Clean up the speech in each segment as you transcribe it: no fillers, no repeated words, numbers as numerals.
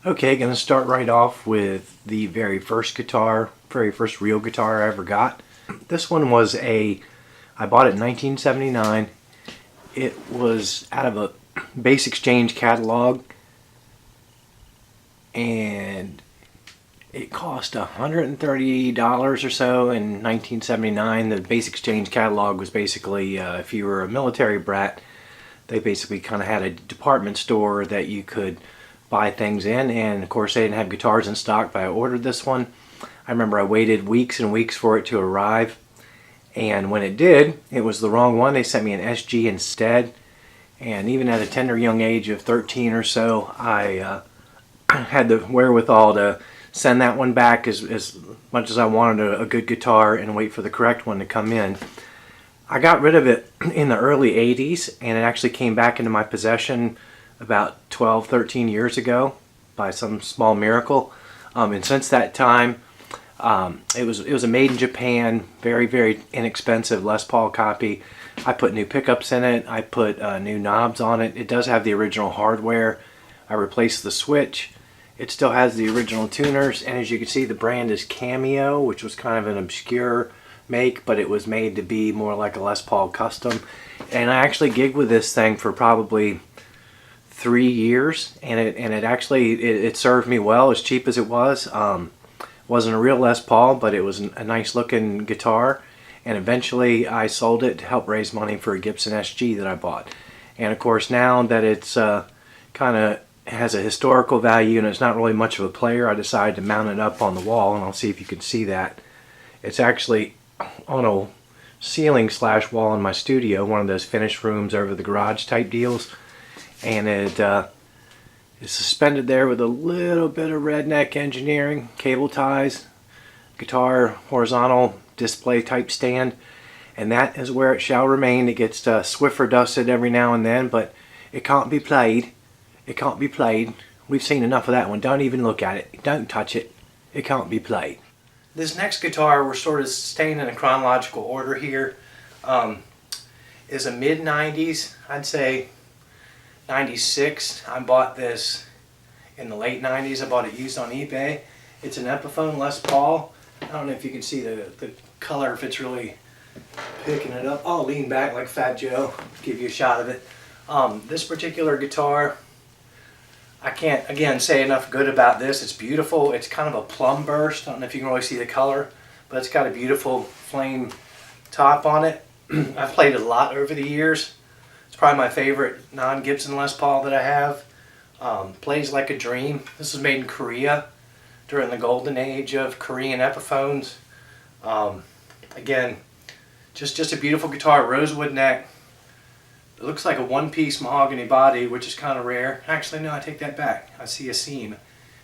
Okay, gonna start right off with the very first real guitar I ever got. This one was I bought it in 1979. It was out of a Bass Exchange catalog, and it cost $130 or so in 1979. The Bass Exchange catalog was basically, if you were a military brat, they basically kind of had a department store that you could buy things in, and of course they didn't have guitars in stock, but I ordered this one. I remember I waited weeks and weeks for it to arrive, and when it did, it was the wrong one. They sent me an SG instead, and even at a tender young age of 13 or so, I had the wherewithal to send that one back as much as I wanted a good guitar and wait for the correct one to come in. I got rid of it in the early 80s, and it actually came back into my possession about 12, 13 years ago by some small miracle. And since that time, it was a made in Japan, very, very inexpensive Les Paul copy. I put new pickups in it. I put new knobs on it. It does have the original hardware. I replaced the switch. It still has the original tuners, and as you can see, the brand is Cameo, which was kind of an obscure make, but it was made to be more like a Les Paul custom. And I actually gigged with this thing for probably 3 years, and it served me well, as cheap as it was. Wasn't a real Les Paul, but it was a nice looking guitar, and eventually I sold it to help raise money for a Gibson SG that I bought. And of course, now that it's kind of has a historical value and it's not really much of a player, I decided to mount it up on the wall, and I'll see if you can see that. It's actually on a ceiling / wall in my studio, one of those finished rooms over the garage type deals, and it is suspended there with a little bit of redneck engineering, cable ties, guitar horizontal display type stand, and that is where it shall remain. It gets Swiffer dusted every now and then, but it can't be played. It can't be played. We've seen enough of that one. Don't even look at it. Don't touch it. It can't be played. This next guitar, we're sort of staying in a chronological order here, is a mid-90s, I'd say 96. I bought this in the late 90s. I bought it used on eBay. It's an Epiphone Les Paul. I don't know if you can see the color, if it's really picking it up. I'll lean back like Fat Joe, give you a shot of it. This particular guitar, I can't, again, say enough good about this. It's beautiful. It's kind of a plum burst. I don't know if you can really see the color, but it's got a beautiful flame top on it. I've played it a lot over the years. It's probably my favorite non-Gibson Les Paul that I have. Plays like a dream. This was made in Korea during the golden age of Korean Epiphones. Again, just a beautiful guitar, rosewood neck. It looks like a one-piece mahogany body, which is kind of rare. Actually, no, I take that back. I see a seam.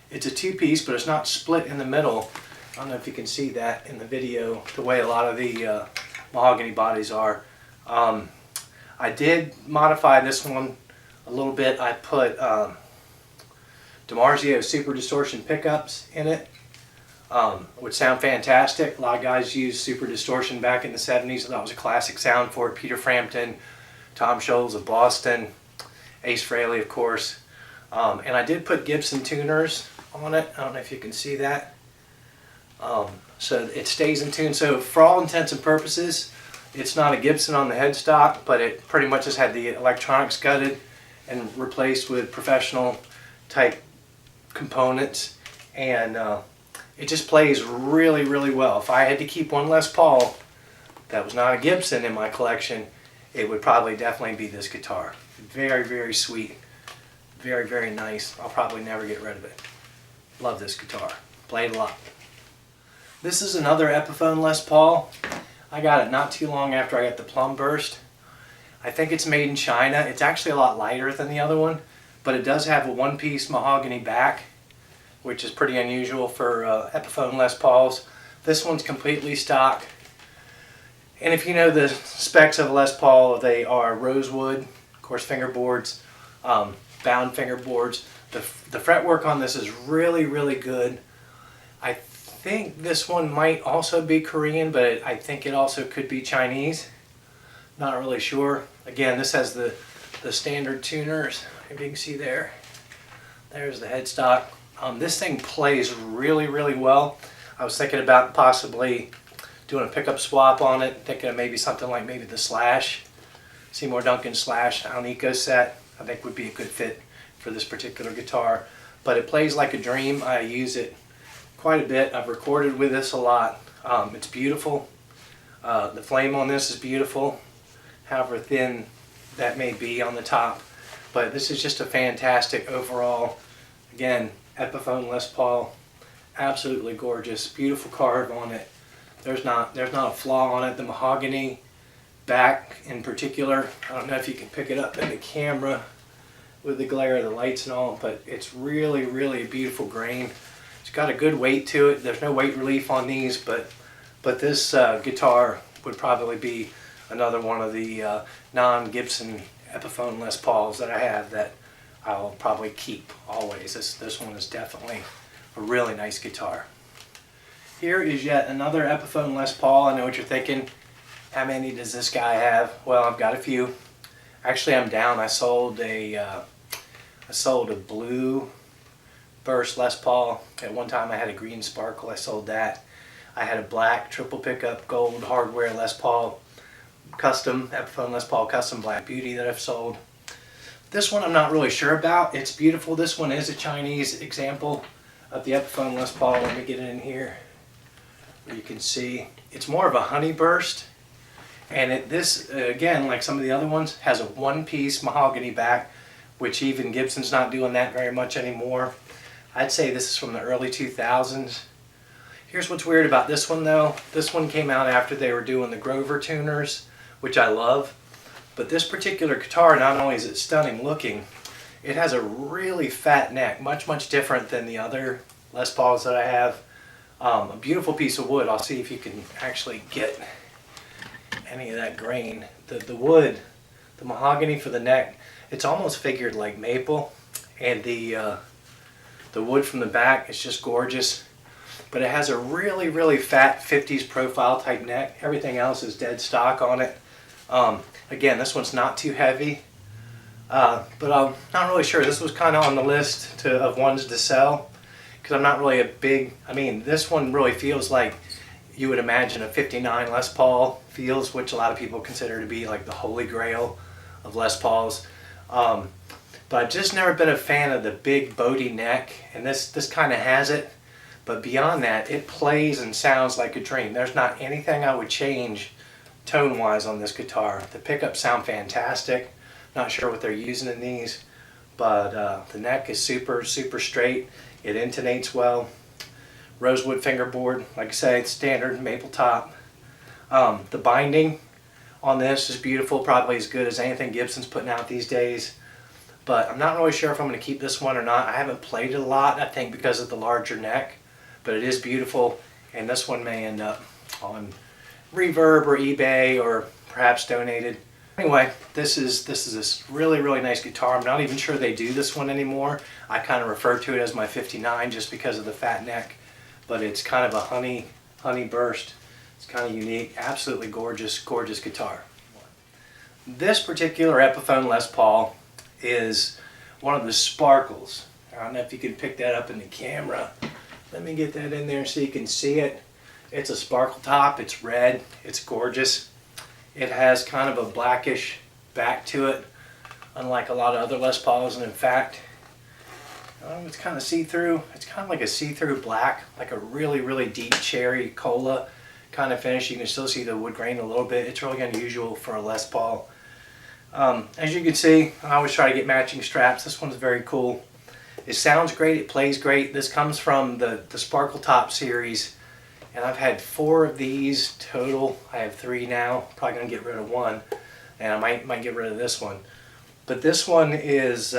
It's a two-piece, but it's not split in the middle. I don't know if you can see that in the video, the way a lot of the mahogany bodies are. I did modify this one a little bit. I put DiMarzio Super Distortion pickups in it, which sound fantastic. A lot of guys used Super Distortion back in the 70s. That was a classic sound for it. Peter Frampton, Tom Scholz of Boston, Ace Frehley, of course. And I did put Gibson tuners on it. I don't know if you can see that. So it stays in tune. So for all intents and purposes, it's not a Gibson on the headstock, but it pretty much has had the electronics gutted and replaced with professional type components. And it just plays really, really well. If I had to keep one Les Paul that was not a Gibson in my collection, it would probably definitely be this guitar. Very, very sweet. Very, very nice. I'll probably never get rid of it. Love this guitar. Played a lot. This is another Epiphone Les Paul. I got it not too long after I got the plum burst. I think it's made in China. It's actually a lot lighter than the other one, but it does have a one-piece mahogany back, which is pretty unusual for Epiphone Les Pauls. This one's completely stock. And if you know the specs of a Les Paul, they are rosewood, of course fingerboards, bound fingerboards. The fretwork on this is really, really good. I think this one might also be Korean, but I think it also could be Chinese. Not really sure. Again, this has the standard tuners, if you can see there. There's the headstock. This thing plays really, really well. I was thinking about possibly doing a pickup swap on it, thinking of maybe something like maybe the Slash, Seymour Duncan Slash Alnico set. I think would be a good fit for this particular guitar. But it plays like a dream. I use it quite a bit. I've recorded with this a lot. It's beautiful. The flame on this is beautiful, however thin that may be on the top. But this is just a fantastic overall, again, Epiphone Les Paul. Absolutely gorgeous, beautiful carve on it. There's not a flaw on it. The mahogany back in particular, I don't know if you can pick it up in the camera with the glare of the lights and all, but it's really, really a beautiful grain. It's got a good weight to it. There's no weight relief on these, but this guitar would probably be another one of the non-Gibson Epiphone Les Pauls that I have that I'll probably keep always. This one is definitely a really nice guitar. Here is yet another Epiphone Les Paul. I know what you're thinking. How many does this guy have? Well, I've got a few. Actually, I'm down. I sold a blue burst Les Paul. At one time, I had a green sparkle. I sold that. I had a black triple pickup gold hardware Les Paul custom, Epiphone Les Paul custom Black Beauty that I've sold. This one I'm not really sure about. It's beautiful. This one is a Chinese example of the Epiphone Les Paul. Let me get it in here where you can see. It's more of a honey burst. And this, again, like some of the other ones, has a one-piece mahogany back, which even Gibson's not doing that very much anymore. I'd say this is from the early 2000s. Here's what's weird about this one, though. This one came out after they were doing the Grover tuners, which I love. But this particular guitar, not only is it stunning looking, it has a really fat neck, much, much different than the other Les Pauls that I have. A beautiful piece of wood. I'll see if you can actually get any of that grain. The wood, the mahogany for the neck, it's almost figured like maple, and the wood from the back is just gorgeous. But it has a really, really fat 50s profile type neck. Everything else is dead stock on it. Again, this one's not too heavy, but I'm not really sure. This was kind of on the list of ones to sell because I'm not really a big, I mean, this one really feels like you would imagine a 59 Les Paul feels, which a lot of people consider to be like the holy grail of Les Pauls. But I've just never been a fan of the big boaty neck, and this kind of has it. But beyond that, it plays and sounds like a dream. There's not anything I would change tone-wise on this guitar. The pickups sound fantastic. Not sure what they're using in these, but the neck is super, super straight. It intonates well. Rosewood fingerboard, like I say, it's standard maple top. The binding on this is beautiful, probably as good as anything Gibson's putting out these days. But I'm not really sure if I'm going to keep this one or not. I haven't played it a lot, I think because of the larger neck. But it is beautiful, and this one may end up on Reverb or eBay or perhaps donated. Anyway, this is this really, really nice guitar. I'm not even sure they do this one anymore. I kind of refer to it as my 59 just because of the fat neck. But it's kind of a honey burst. It's kind of unique. Absolutely gorgeous, gorgeous guitar. This particular Epiphone Les Paul is one of the sparkles. I don't know if you can pick that up in the camera. Let me get that in there so you can see it. It's a sparkle top. It's red. It's gorgeous. It has kind of a blackish back to it, unlike a lot of other Les Pauls. And in fact, it's kind of see-through. It's kind of like a see-through black, like a really, really deep cherry cola kind of finish. You can still see the wood grain a little bit. It's really unusual for a Les Paul. As you can see, I always try to get matching straps. This one's very cool. It sounds great. It plays great. This comes from the Sparkle Top series, and I've had 4 of these total. I have 3 now. Probably gonna get rid of one, and I might get rid of this one. But this one is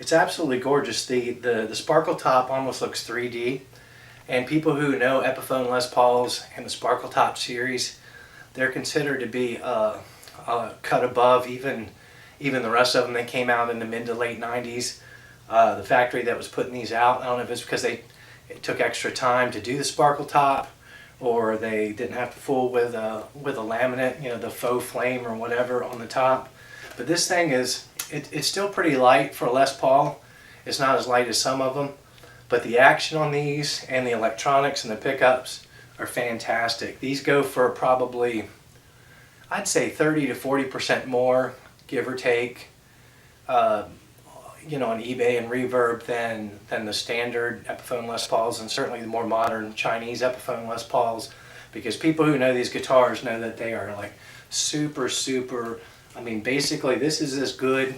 it's absolutely gorgeous. The Sparkle Top almost looks 3D, and people who know Epiphone Les Pauls and the Sparkle Top series, they're considered to be a cut above even the rest of them. They came out in the mid to late 90s. The factory that was putting these out, I don't know if it's because it took extra time to do the Sparkle Top, or they didn't have to fool with a laminate, you know, the faux flame or whatever on the top. But this thing is, it's still pretty light for a Les Paul. It's not as light as some of them, but the action on these and the electronics and the pickups are fantastic. These go for probably, I'd say 30 to 40% more, give or take, you know, on eBay and Reverb than the standard Epiphone Les Pauls, and certainly the more modern Chinese Epiphone Les Pauls, because people who know these guitars know that they are like super, super, I mean, basically this is as good,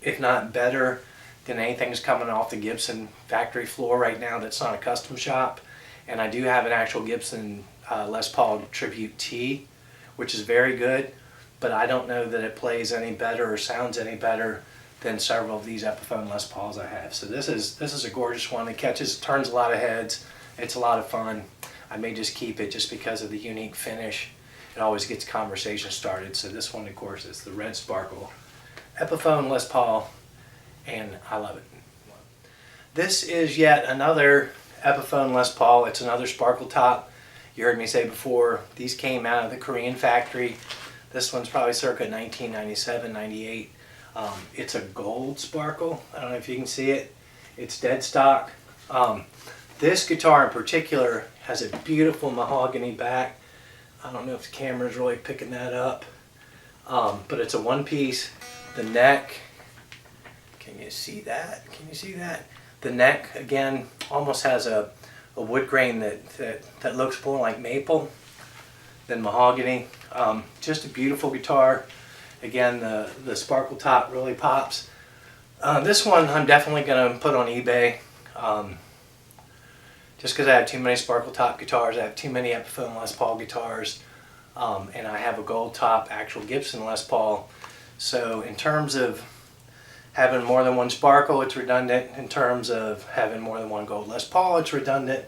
if not better, than anything's coming off the Gibson factory floor right now that's not a custom shop. And I do have an actual Gibson Les Paul Tribute T, which is very good, but I don't know that it plays any better or sounds any better than several of these Epiphone Les Pauls I have. So this is a gorgeous one. It turns a lot of heads. It's a lot of fun. I may just keep it just because of the unique finish. It always gets conversation started. So this one, of course, is the Red Sparkle Epiphone Les Paul, and I love it. This is yet another Epiphone Les Paul. It's another sparkle top. You heard me say before, these came out of the Korean factory. This one's probably circa 1997, 98. It's a gold sparkle. I don't know if you can see it. It's dead stock. This guitar in particular has a beautiful mahogany back. I don't know if the camera's really picking that up, but it's a one piece. The neck, can you see that? Can you see that? The neck, again, almost has a wood grain that looks more like maple than mahogany. Just a beautiful guitar. Again, the sparkle top really pops. This one I'm definitely going to put on eBay, just because I have too many sparkle top guitars. I have too many Epiphone Les Paul guitars, and I have a gold top actual Gibson Les Paul. So in terms of having more than one sparkle, it's redundant. In terms of having more than one gold Les Paul, it's redundant.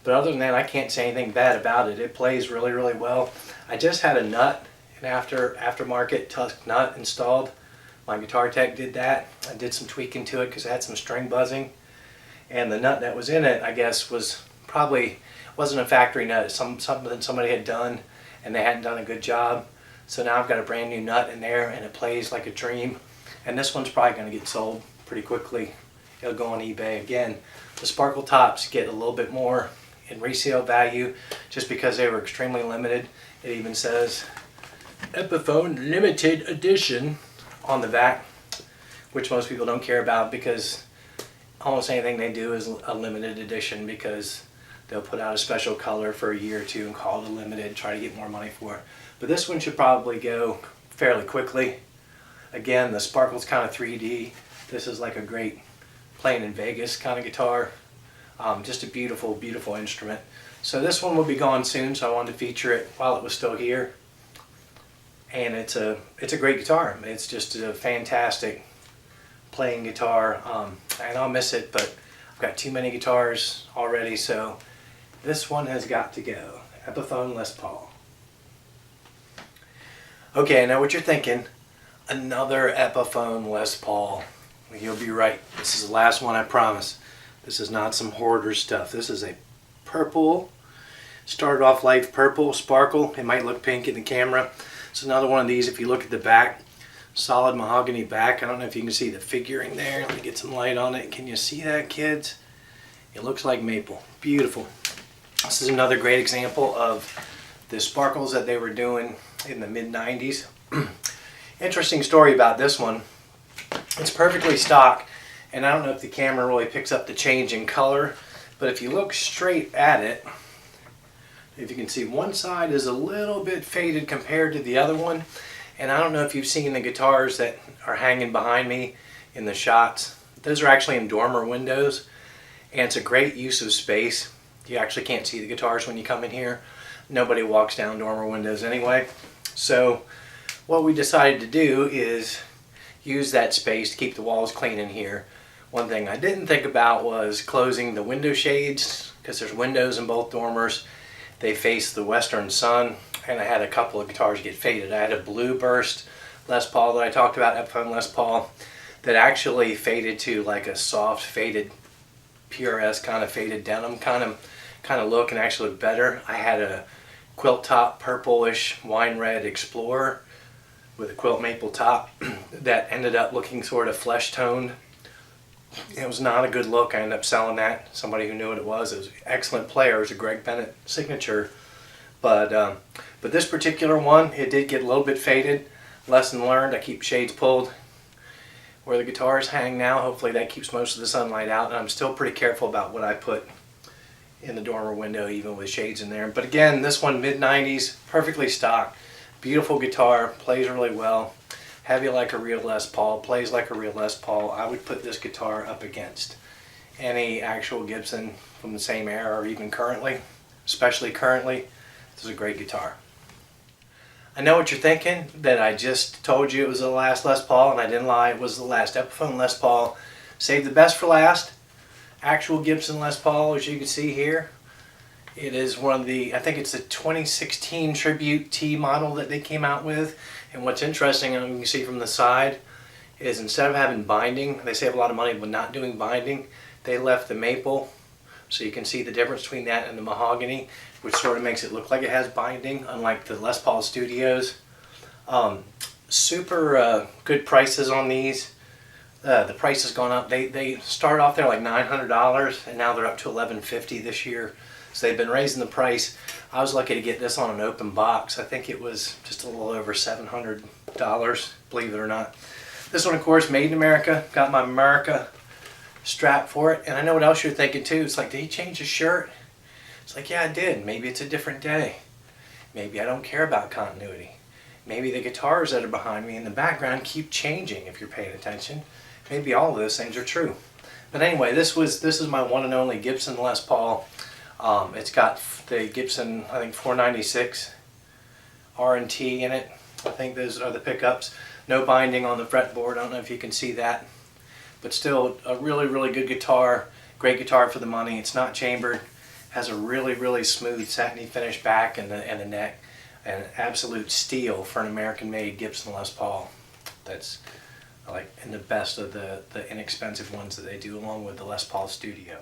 But other than that, I can't say anything bad about it. It plays really, really well. I just had a nut, an aftermarket Tusk nut installed. My guitar tech did that. I did some tweaking to it because it had some string buzzing. And the nut that was in it, I guess, wasn't a factory nut. Something somebody had done and they hadn't done a good job. So now I've got a brand new nut in there and it plays like a dream. And this one's probably going to get sold pretty quickly. It'll go on eBay. Again, the sparkle tops get a little bit more in resale value just because they were extremely limited. It even says Epiphone limited edition on the back, which most people don't care about because almost anything they do is a limited edition, because they'll put out a special color for a year or two and call it a limited, try to get more money for it. But this one should probably go fairly quickly. Again, the sparkle's kind of 3D. This is like a great playing in Vegas kind of guitar. Just a beautiful, beautiful instrument. So this one will be gone soon, so I wanted to feature it while it was still here. And it's a great guitar. It's just a fantastic playing guitar, and I'll miss it, but I've got too many guitars already, so this one has got to go. Epiphone Les Paul. Okay, now what you're thinking, another Epiphone Les Paul. Well, you'll be right. This is the last one, I promise. This is not some hoarder stuff. This is a purple, started off light purple sparkle. It might look pink in the camera. It's another one of these. If you look at the back, solid mahogany back. I don't know if you can see the figuring there. Let me get some light on it. Can you see that, kids? It looks like maple. Beautiful. This is another great example of the sparkles that they were doing in the mid-90s. Interesting story about this one. It's perfectly stock, and I don't know if the camera really picks up the change in color, but if you look straight at it, if you can see, one side is a little bit faded compared to the other one. And I don't know if you've seen the guitars that are hanging behind me in the shots. Those are actually in dormer windows, and it's a great use of space. You actually can't see the guitars when you come in here. Nobody walks down dormer windows anyway. So what we decided to do is use that space to keep the walls clean in here. One thing I didn't think about was closing the window shades, because there's windows in both dormers. They face the western sun, and I had a couple of guitars get faded. I had a blue burst Les Paul that I talked about, Epiphone Les Paul, that actually faded to like a soft faded PRS kind of faded denim kind of look, and actually looked better. I had a quilt top purplish wine red Explorer with a quilt maple top that ended up looking sort of flesh toned It was not a good look. I ended up selling that. Somebody who knew what it was. It was an excellent player. It was a Greg Bennett signature. But this particular one, it did get a little bit faded. Lesson learned. I keep shades pulled where the guitars hang now. Hopefully that keeps most of the sunlight out. And I'm still pretty careful about what I put in the dormer window, even with shades in there. But again, this one, mid-90s, perfectly stock. Beautiful guitar, plays really well. Heavy like a real Les Paul, plays like a real Les Paul. I would put this guitar up against any actual Gibson from the same era or even currently, especially currently. This is a great guitar. I know what you're thinking, that I just told you it was the last Les Paul, and I didn't lie. It was the last Epiphone Les Paul. Saved the best for last. Actual Gibson Les Paul, as you can see here. It is one of the, I think it's the 2016 Tribute T model that they came out with. And what's interesting, and you can see from the side, is instead of having binding, they save a lot of money but not doing binding, they left the maple. So you can see the difference between that and the mahogany, which sort of makes it look like it has binding, unlike the Les Paul Studios. Super good prices on these. The price has gone up. They started off there like $900, and now they're up to $1,150 this year. So they've been raising the price. I was lucky to get this on an open box. I think it was just a little over $700, believe it or not. This one, of course, made in America. Got my America strap for it. And I know what else you're thinking too. It's like, did he change his shirt? It's like, yeah, I did. Maybe it's a different day. Maybe I don't care about continuity. Maybe the guitars that are behind me in the background keep changing if you're paying attention. Maybe all of those things are true. But anyway, this is my one and only Gibson Les Paul. It's got the Gibson, I think 496 R&T in it. I think those are the pickups. No binding on the fretboard. I don't know if you can see that. But still a really, really good guitar. Great guitar for the money. It's not chambered. Has a really, really smooth satiny finish back and the neck. And an absolute steal for an American-made Gibson Les Paul. That's like in the best of the inexpensive ones that they do, along with the Les Paul Studio.